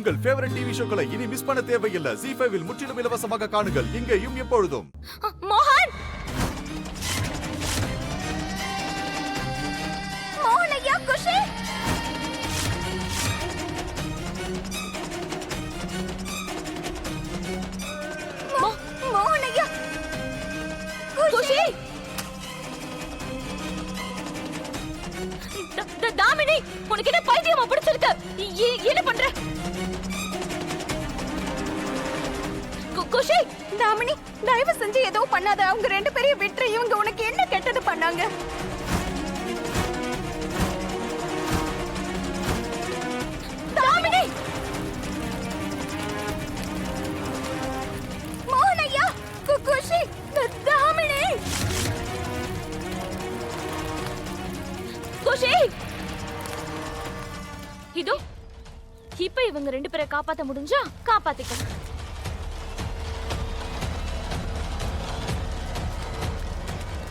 உங்கள் favourite TV ஷோக்களை இனி miss பண்ண தேவையில்லை. ஜீ5 இல் முற்றிலும் இலவசமாக காணுங்கள். இங்கேயும் எப்பொழுதும். மோகன், மோகன் ஐயா, குஷி, மோகன் ஐயா, குஷி, தாமினி, உனக்கு என்ன பைத்தியமா பிடிச்சிருக்கு? என்ன பண்ற? குஷி, தாமினி, தயவு செஞ்சு ஏதோ பண்ணாத. அவங்க ரெண்டு பேரையும் விட்டு. இவங்க உனக்கு என்ன கெட்டது பண்ணாங்க? தாமினி, மோகன் ஐயா, குஷி, தாமினி, குஷி, இதோ இப்ப இவங்க ரெண்டு பேரை காப்பாத்த முடிஞ்சா காப்பாத்திக்க.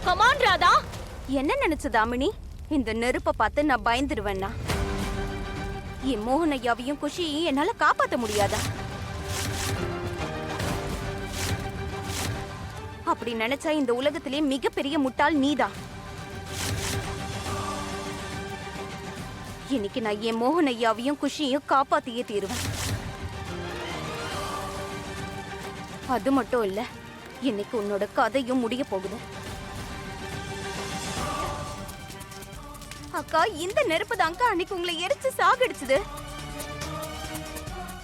கமான் ராதா. என்ன நினைச்ச தாமினி? இந்த நெருப்ப பார்த்து நான் பயந்துருவேன்னா? என் மோகன் ஐயாவையும் குஷியையும் என்னால காப்பாத்த முடியாதா? அப்படி நினைச்சா இந்த உலகத்திலே மிகப்பெரிய முட்டாள் நீதான். இன்னைக்கு நான் என் மோகன் ஐயாவையும் குஷியையும் காப்பாத்தியே தீருவேன். அது மட்டும் இல்ல, இன்னைக்கு உன்னோட கதையும் முடிய போகுது. அக்கா, இந்த நெருப்பு தான்க்கா அன்னைக்கு உங்களை எரிச்சு சாகடிச்சது.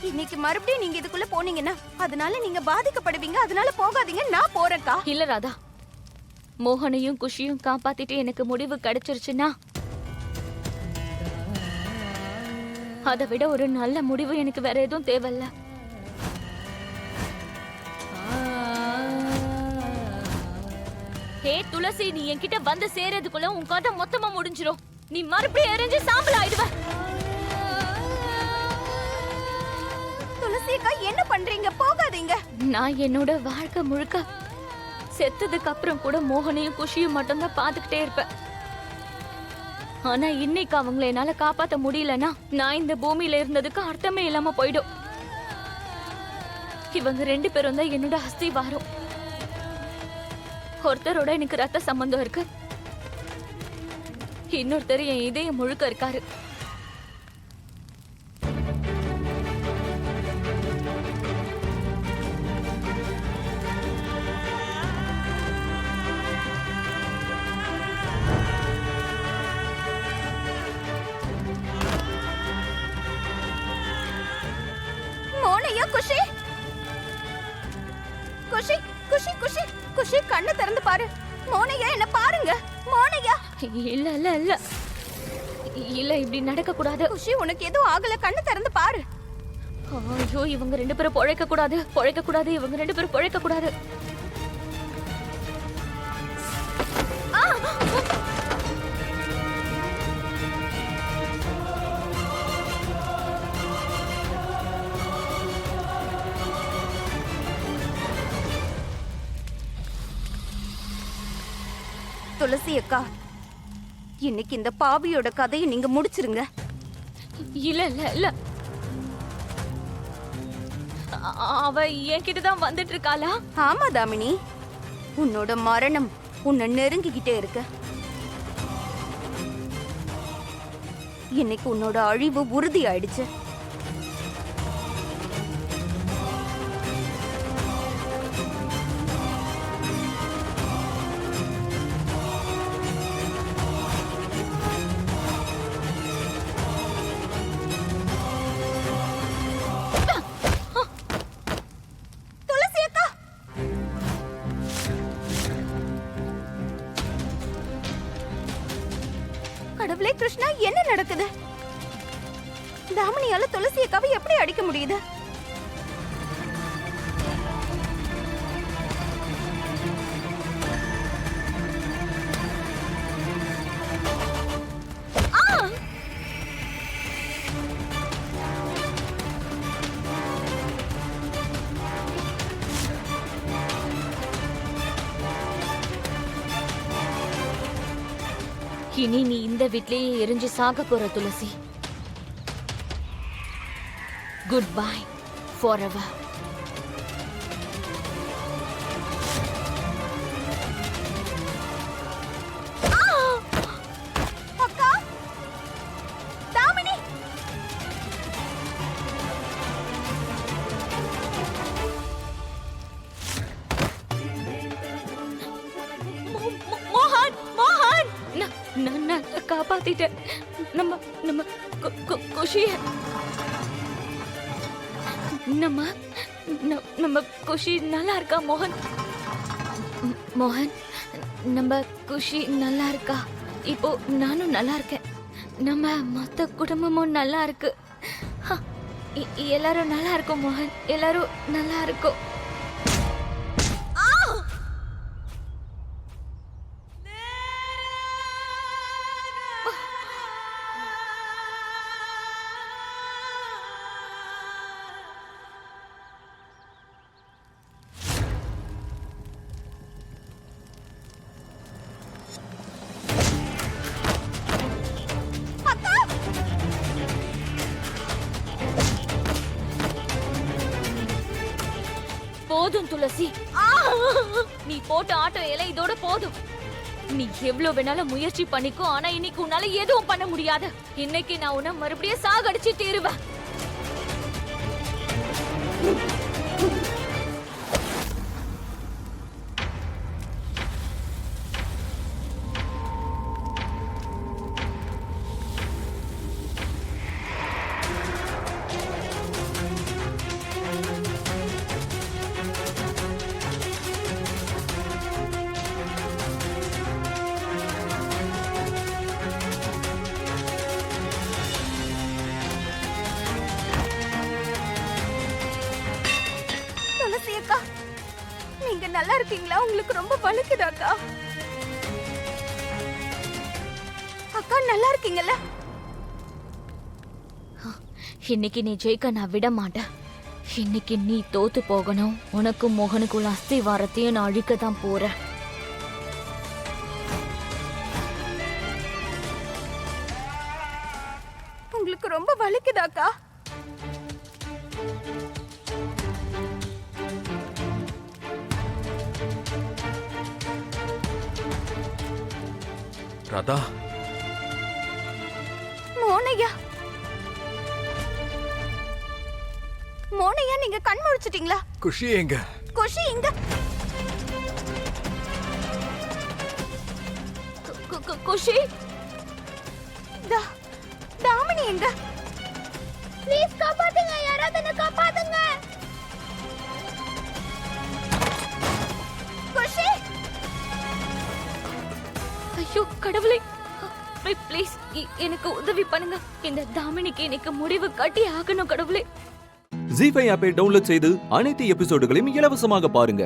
இன்னைக்கு மறுபடியும் நீங்க இதுக்குள்ள போனீங்கன்னா அதனால நீங்க பாதிக்கப்படுவீங்க. அதனால போகாதீங்க. நான் போறேன்க்கா. இல்ல ராதா, மோகனையும் குஷியும் காப்பாத்திட்டு எனக்கு முடிவு கிடைச்சிருச்சுன்னா அதை விட ஒரு நல்ல முடிவு எனக்கு வேற எதுவும் தேவையில்ல. ஹே துளசி, நீ என்கிட்ட வந்து சேரதுக்குள்ள உன் கதை மொத்தமா முடிஞ்சிரும். நீ மறுபடியும் எரிஞ்சு சாம்பல் ஆயிடுவ. துளசி அக்கா, என்ன பண்றீங்க? போகாதீங்க. நான் என்னோட வாழ்க்கை முழுக்க செத்ததுக்கு அப்புறம் கூட மோகனையும் குஷியும் மட்டும்தான் பாத்துக்கிட்டே இருப்பேன். ஆனா இன்னைக்கு அவங்களை என்னால காப்பாத்த முடியலன்னா நான் இந்த பூமியில இருந்ததுக்கு அர்த்தமே இல்லாம போயிடும். இவங்க ரெண்டு பேரும் தான் என்னோட அஸ்திவாரம். ஒருத்தரோட எனக்கு ரத்த சம்பந்தம் இருக்கு, இன்னொருத்தர் என் இதயம் முழுக்க இருக்காரு. குஷி, குஷி, குஷி, குஷி, குஷி, கண்ணை திறந்து பாரு. மோனையா, என்ன பாருங்க. மோனையா. இல்ல இல்ல இல்ல இல்ல, இப்படி நடக்க கூடாது. குஷி, உனக்கு எதுவும் ஆகல. கண்ணை திறந்து பாரு. ஐயோ, இவங்க ரெண்டு பேரும் பொழைக்க கூடாது, பொழைக்க கூடாது. இவங்க ரெண்டு பேரும் பொழைக்க கூடாது. துளசி அக்கா, இன்னைக்கு இந்த பாவியோட கதையை நீங்க முடிச்சிருங்க. இல்ல இல்ல இல்ல, அவ என்கிட்டதான் வந்துட்டு இருக்காளா? ஆமா தாமினி, உன்னோட மரணம் உன்னை நெருங்கிக்கிட்டே இருக்கு. இன்னைக்கு உன்னோட அழிவு உறுதி ஆயிடுச்சு. கடவுளே கிருஷ்ணா, என்ன நடக்குது? தாமினியால துளசி அக்காவை எப்படி அடிக்க முடியுது? இனி நீ இந்த வீட்லயே எரிஞ்சு சாக போற துளசி. Good bye forever. அக்கா, தாமினி, மோகன், மோகன், நான் காப்பாத்திட்டேன். நம்ம நம்ம குஷிய நம்ம குஷி நல்லா இருக்கா மோகன்? மோகன், நம்ம குஷி நல்லா இருக்கா? இப்போ நானும் நல்லா இருக்கேன். நம்ம மொத்த குடும்பமும் நல்லா இருக்கு. எல்லாரும் நல்லா இருக்கும் மோகன், எல்லாரும் நல்லா இருக்கும். போதும் துளசி, நீ போட்ட ஆட்டம் எல்லாம் இதோட போதும். நீ எவ்வளவு வேணாலும் முயற்சி பண்ணிக்கோ, ஆனா இன்னைக்கு உன்னால எதுவும் பண்ண முடியாது. இன்னைக்கு நான் உன்னை மறுபடியும் சாகடிச்சு தீருவேன். துளசி அக்கா, நீங்க நல்லா இருக்கீங்களா? உங்களுக்கு ரொம்ப வலிக்குதாக்கா? அக்கா நல்லா இருக்கீங்கல்ல? இன்னைக்கு நீ ஜெயிக்க நான் விட மாட்டேன். இன்னைக்கு நீ தோத்து போகணும். உனக்கும் மோகனுக்குள்ள அஸ்திவாரத்தையும் நான் அழிக்கத்தான் போறேன். உங்களுக்கு ரொம்ப வலிக்குதாக்கா? ராதா, மோனையா, மோனையா, நீங்க கண் முழிச்சிட்டீங்களா? குஷி எங்க? குஷி இங்க. குஷி, தாமினி எங்க? ப்ளீஸ் காப்பாத்துங்க, யாராவது என்ன காப்பாத்துங்க. குஷி, ஐயோ கடவுளே, ப்ளீஸ் எனக்கு உதவி பண்ணுங்க. இந்த தாமினிக்கு எனக்கு முடிவு கட்டி ஆகணும் கடவுளே. ஜீ5 ஆப்பை டவுன்லோட் செய்து அனைத்து எபிசோடுகளையும் இலவசமாக பாருங்க.